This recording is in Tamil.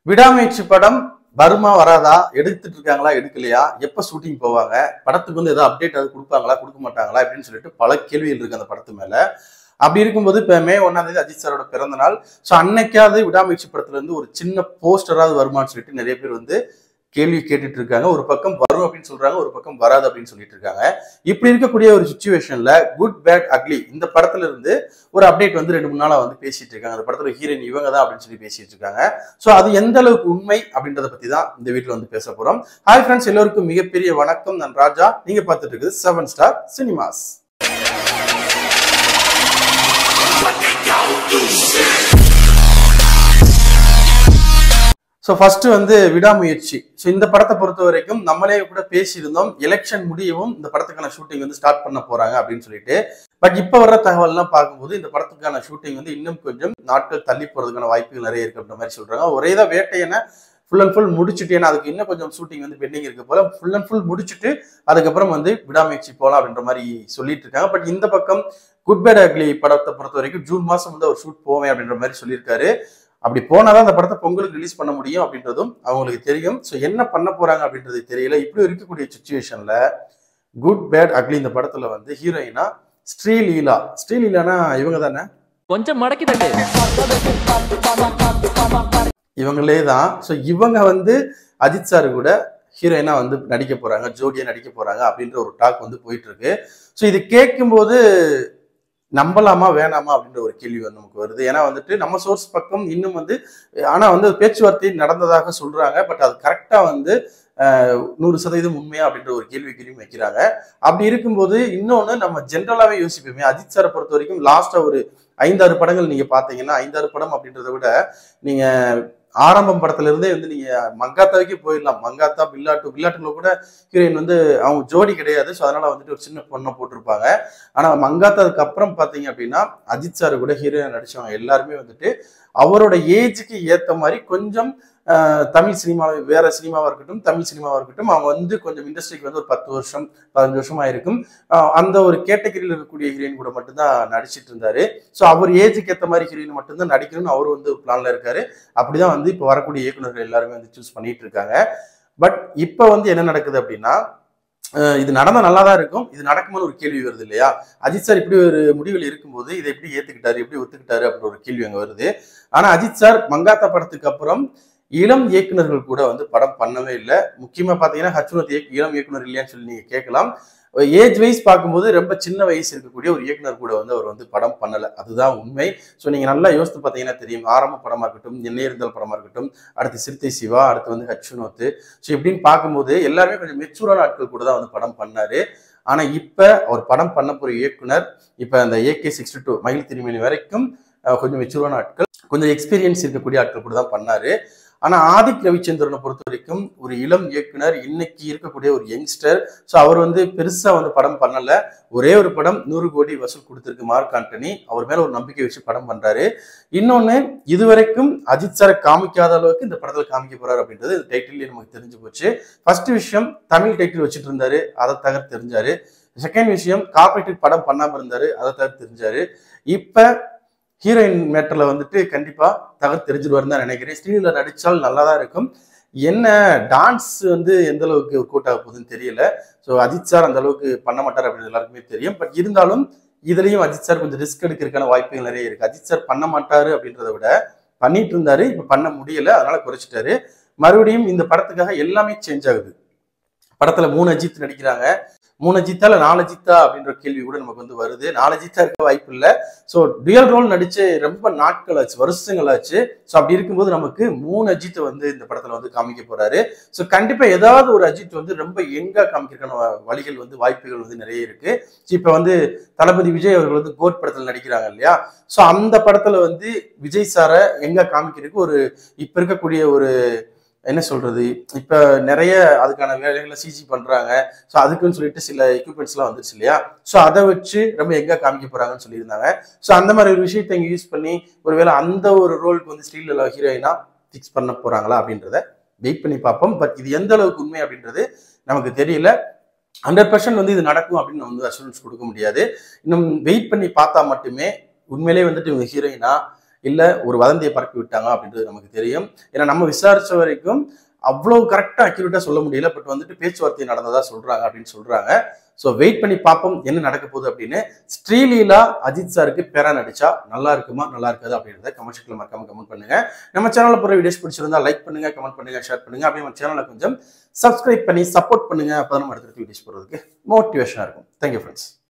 விடாமுயற்சி படம் வருமா வராதா, எடுத்துட்டு இருக்காங்களா எடுக்கலையா, எப்ப ஷூட்டிங் போவாங்க, படத்துக்கு வந்து ஏதாவது அப்டேட் அது கொடுப்பாங்களா கொடுக்க மாட்டாங்களா அப்படின்னு சொல்லிட்டு பல கேள்விகள் இருக்கு அந்த படத்து மேல. அப்படி இருக்கும்போது இப்ப மே 1ஆம் தேதி அஜித் சாரோட பிறந்த நாள். ஸோ அன்னைக்காவது விடாமுயற்சி படத்துல இருந்து ஒரு சின்ன போஸ்டராவது வருமானு சொல்லிட்டு நிறைய பேர் வந்து கேள்வி கேட்டுட்டு இருக்காங்க. ஒரு பக்கம் வரும் அப்படின்னு சொல்றாங்க, ஒரு பக்கம் வராது அப்படின்னு சொல்லிட்டு இருக்காங்க. இப்படி இருக்கக்கூடிய ஒரு சுச்சுவேஷன்ல குட் பேட் அக்லி இந்த படத்துல இருந்து ஒரு அப்டேட் வந்து 2-3 நாளா வந்து பேசிட்டு இருக்காங்க. அந்த படத்துல ஹீரோயின் இவங்க தான் அப்படின்னு சொல்லி பேசிட்டு இருக்காங்க. ஸோ அது எந்த அளவுக்கு உண்மை அப்படின்றத பத்தி தான் இந்த வீட்டுல வந்து பேச போறோம். ஹாய் ஃப்ரெண்ட்ஸ், எல்லோருக்கும் மிகப்பெரிய வணக்கம். நான் ராஜா, நீங்க பார்த்துட்டு இருக்குது 7 ஸ்டார் சினிமாஸ். ஸோ ஃபர்ஸ்ட் வந்து விடாமுயற்சி. ஸோ இந்த படத்தை பொறுத்த வரைக்கும் நம்மளே கூட பேசியிருந்தோம், எலெக்ஷன் முடியவும் இந்த படத்துக்கான ஷூட்டிங் வந்து ஸ்டார்ட் பண்ண போறாங்க அப்படின்னு சொல்லிட்டு. பட் இப்போ வர்ற தகவல்லாம் பார்க்கும்போது இந்த படத்துக்கான ஷூட்டிங் வந்து இன்னும் கொஞ்சம் நாட்கள் தள்ளி போறதுக்கான வாய்ப்புகள் நிறைய இருக்கு அப்படின்ற மாதிரி சொல்றாங்க. ஒரே தான் வேட்டையனை ஃபுல் அண்ட் ஃபுல் முடிச்சுட்டு, ஏன்னா அதுக்கு இன்னும் கொஞ்சம் ஷூட்டிங் வந்து பெண்டிங் இருக்கு போல, ஃபுல் அண்ட் ஃபுல் முடிச்சுட்டு அதுக்கப்புறம் வந்து விடாமுயற்சி போகலாம் அப்படின்ற மாதிரி சொல்லிட்டு இருக்காங்க. பட் இந்த பக்கம் குட் பேட் அக்லி படத்தை பொறுத்த வரைக்கும் ஜூன் மாசம் வந்து அவர் ஷூட் போவேன் அப்படின்ற மாதிரி சொல்லியிருக்காரு. அப்படி போனாதான் அந்த படத்தை பொங்கலுக்கு ரிலீஸ் பண்ண முடியும் அப்படின்றதும் அவங்களுக்கு தெரியும். ஸோ என்ன பண்ண போறாங்க அப்படின்றது தெரியல. இப்படி இருக்கக்கூடிய சுச்சுவேஷன்ல குட் பேட் அக்லி இந்த படத்துல வந்து ஹீரோயினா ஸ்ரீலீலா. ஸ்ரீலீலானா இவங்க தானே, கொஞ்சம் மடக்கி தட்டு, இவங்களே தான். ஸோ இவங்க வந்து அஜித் சார் கூட ஹீரோயினா வந்து நடிக்க போறாங்க, ஜோடியா நடிக்க போறாங்க அப்படின்ற ஒரு டாக் வந்து போயிட்டு இருக்கு. ஸோ இது கேட்கும்போது நம்பலாமா வேணாமா அப்படின்ற ஒரு கேள்வி வந்து நமக்கு வருது. ஏன்னா வந்துட்டு நம்ம சோர்ஸ் பக்கம் இன்னும் வந்து ஆனா வந்து பேச்சுவார்த்தை நடந்ததாக சொல்றாங்க. பட் அது கரெக்டா வந்து 100% உண்மையா அப்படின்ற ஒரு கேள்விக்குறியும் வைக்கிறாங்க. அப்படி இருக்கும்போது இன்னொன்னு நம்ம ஜென்ரலாவே யோசிப்போமே, அஜித் சாரை பொறுத்த வரைக்கும் லாஸ்டா ஒரு 5-6 படங்கள் நீங்க பாத்தீங்கன்னா, 5-6 படம் அப்படின்றத விட நீங்க ஆரம்பம் படத்துல இருந்தே வந்து நீங்க மங்காத்தாவுக்கே போயிடலாம். மங்காத்தா, பில்லாட்டுல கூட ஹீரோயின் வந்து அவங்க ஜோடி கிடையாது. ஸோ அதனால வந்துட்டு ஒரு சின்ன பொண்ணை போட்டிருப்பாங்க. ஆனா மங்காத்தாவுக்கு அப்புறம் பாத்தீங்க அப்படின்னா அஜித் சார் கூட ஹீரோயின் நடிச்சவங்க எல்லாருமே வந்துட்டு அவரோட ஏஜுக்கு ஏத்த மாதிரி கொஞ்சம் தமிழ் சினிமாவை, வேற சினிமாவா இருக்கட்டும் தமிழ் சினிமாவா இருக்கட்டும், அவங்க வந்து கொஞ்சம் இண்டஸ்ட்ரிக்கு வந்து ஒரு 10 வருஷம் 15 வருஷம் ஆயிருக்கும். அந்த ஒரு கேட்டகரியில் இருக்கக்கூடிய ஹீரோயின் கூட மட்டும்தான் நடிச்சிட்டு இருந்தாரு. ஸோ அவர் ஏஜுக்கு ஏற்ற மாதிரி ஹீரோயின் மட்டும்தான் நடிக்கணும்னு அவரு வந்து பிளான்ல இருக்காரு. அப்படிதான் வந்து இப்போ வரக்கூடிய இயக்குநர்கள் எல்லாருமே வந்து சூஸ் பண்ணிட்டு இருக்காங்க. பட் இப்போ வந்து என்ன நடக்குது அப்படின்னா, இது நடந்தா நல்லா தான் இருக்கும். இது நடக்கும்போது ஒரு கேள்வி வருது இல்லையா, அஜித் சார் இப்படி ஒரு முடிவில் இருக்கும்போது இதை எப்படி ஏத்துக்கிட்டாரு, எப்படி ஒத்துக்கிட்டாரு அப்படின்ற ஒரு கேள்வி அங்க வருது. ஆனா அஜித் சார் மங்காத்தா படத்துக்கு அப்புறம் இளம் இயக்குநர்கள் கூட வந்து படம் பண்ணவே இல்லை. முக்கியமா பாத்தீங்கன்னா ஹச்னத் இளம் இயக்குனர் இல்லையான்னு சொல்லி நீங்க கேட்கலாம். ஏஜ் வைஸ் பார்க்கும்போது ரொம்ப சின்ன வயசு இருக்கக்கூடிய ஒரு இயக்குனர் கூட வந்து அவர் வந்து படம் பண்ணல, அதுதான் உண்மை. ஸோ நீங்க நல்லா யோசித்து பார்த்தீங்கன்னா தெரியும். ஆரம்ப படமா இருக்கட்டும், என்ன இருந்தால் படமா இருக்கட்டும், அடுத்து சிறுத்தை சிவா, அடுத்து வந்து ஹச்னத். ஸோ இப்படின்னு பார்க்கும்போது எல்லாருமே கொஞ்சம் மெச்சூரான ஆட்கள் கூட தான் வந்து படம் பண்ணாரு. ஆனா இப்ப அவர் படம் பண்ண போற இயக்குனர் இப்ப அந்த AK62 மயில் திருமணி வரைக்கும் கொஞ்சம் மெச்சூரான ஆட்கள், கொஞ்சம் எக்ஸ்பீரியன்ஸ் இருக்கக்கூடிய ஆட்கள் கூட தான் பண்ணாரு. ஆனா ஆதிக் ரவிச்சந்திரனை பொறுத்த வரைக்கும் ஒரு இளம் இயக்குனர், இன்னைக்கு இருக்கக்கூடிய ஒரு யங்ஸ்டர். ஸோ அவர் வந்து பெருசா வந்து படம் பண்ணல. ஒரே ஒரு படம் 100 கோடி வசூல் கொடுத்திருக்கு மார்க் ஆண்டனி. அவர் மேல ஒரு நம்பிக்கை வச்சு படம் பண்றாரு. இன்னொன்னு, இதுவரைக்கும் அஜித் சாரை காமிக்காத அளவுக்கு இந்த படத்துல காமிக்க போறாரு அப்படின்றது டைட்டில் நமக்கு தெரிஞ்சு போச்சு. ஃபர்ஸ்ட் விஷயம், தமிழ் டைட்டில் வச்சுட்டு இருந்தாரு, அதை தவிர தெரிஞ்சாரு. செகண்ட் விஷயம், கார்பரேட் படம் பண்ணாம இருந்தாரு, அதை தவிர தெரிஞ்சாரு. இப்ப ஹீரோயின் மேட்டர்ல வந்துட்டு கண்டிப்பா தகவல் தெரிஞ்சிருவாருன்னு தான் நினைக்கிறேன். ஸ்ரீலீலா நடிச்சால் நல்லா தான் இருக்கும். என்ன டான்ஸ் வந்து எந்த அளவுக்கு ஒர்க் ஆக போகுதுன்னு தெரியல. ஸோ அஜித் சார் அந்த அளவுக்கு பண்ண மாட்டார் அப்படின்னு எல்லாருக்குமே தெரியும். பட் இருந்தாலும் இதுலயும் அஜித் சார் கொஞ்சம் ரிஸ்க் எடுக்கிறதுக்கான வாய்ப்புகள் நிறைய இருக்கு. அஜித் சார் பண்ண மாட்டாரு அப்படின்றத விட பண்ணிட்டு இருந்தாரு, இப்ப பண்ண முடியல, அதனால குறைச்சிட்டாரு. மறுபடியும் இந்த படத்துக்காக எல்லாமே சேஞ்ச் ஆகுது. படத்துல 3 அஜித் நடிக்கிறாங்க. 3 அஜித்தா இல்ல 4 அஜித்தா அப்படின்ற கேள்வி கூட நமக்கு வந்து வருது. 4 அஜித்தா இருக்க வாய்ப்பு இல்லை. ஸோ டுயல் ரோல் நடிச்சு ரொம்ப நாட்கள் ஆச்சு, வருஷங்கள் ஆச்சு. ஸோ அப்படி இருக்கும்போது நமக்கு 3 அஜித் வந்து இந்த படத்துல வந்து காமிக்க போறாரு. ஸோ கண்டிப்பா ஏதாவது ஒரு அஜித் வந்து ரொம்ப எங்கா காமிக்கிறதுக்கான வழிகள் வந்து வாய்ப்புகள் வந்து நிறைய இருக்கு. ஸோ இப்ப வந்து தளபதி விஜய் அவர்கள் வந்து கோட் படத்துல நடிக்கிறாங்க இல்லையா. ஸோ அந்த படத்துல வந்து விஜய் சாரை எங்க காமிக்கிறதுக்கு ஒரு இப்ப இருக்கக்கூடிய ஒரு என்ன சொல்றது, இப்ப நிறைய அதுக்கான வேலைகளை சிஜி பண்றாங்க. ஸோ அதுக்குன்னு சொல்லிட்டு சில எக்யூப்மெண்ட்ஸ் எல்லாம் வந்துருச்சு இல்லையா. ஸோ அதை வச்சு ரொம்ப எங்க காமிக்க போறாங்கன்னு சொல்லியிருந்தாங்க. ஸோ அந்த மாதிரி ஒரு விஷயத்தை இங்க யூஸ் பண்ணி ஒருவேளை அந்த ஒரு ரோலுக்கு வந்து ஸ்ரீலீலா ஹீரோயினா ஃபிக்ஸ் பண்ண போறாங்களா அப்படின்றத வெயிட் பண்ணி பார்ப்போம். பட் இது எந்த அளவுக்கு உண்மை அப்படின்றது நமக்கு தெரியல. 100% வந்து இது நடக்கும் அப்படின்னு வந்து அஷூரன்ஸ் கொடுக்க முடியாது. இன்னும் வெயிட் பண்ணி பார்த்தா மட்டுமே உண்மையிலேயே வந்துட்டு இவங்க ஹீரோயினா இல்ல ஒரு வதந்தியை பரப்பி விட்டாங்க அப்படின்றது நமக்கு தெரியும். ஏன்னா நம்ம விசாரிச்ச வரைக்கும் அவ்வளவு கரெக்டா அக்யூரேட்டா சொல்ல முடியல. பட் வந்துட்டு பேச்சுவார்த்தை நடந்ததா சொல்றாங்க அப்படின்னு சொல்றாங்க. ஸோ வெயிட் பண்ணி பார்ப்போம் என்ன நடக்க போகுது அப்படின்னு. ஸ்ரீலீலா அஜித் சாருக்கு பேரா நடிச்சா நல்லா இருக்குமா நல்லா இருக்காது அப்படின்றத கமெண்ட் செக்ஷன்ல மறக்காம கமெண்ட் பண்ணுங்க. நம்ம சேனல்ல போற வீடியோஸ் பிடிச்சிருந்தா லைக் பண்ணுங்க, கமெண்ட் பண்ணுங்க, ஷேர் பண்ணுங்க. அப்படியே நம்ம சேனலை கொஞ்சம் சப்ஸ்கிரைப் பண்ணி சப்போர்ட் பண்ணுங்க. அப்பதான் நம்ம அடுத்த வீடியோஸ் போறதுக்கு மோட்டிவேஷனா இருக்கும். Thank you friends.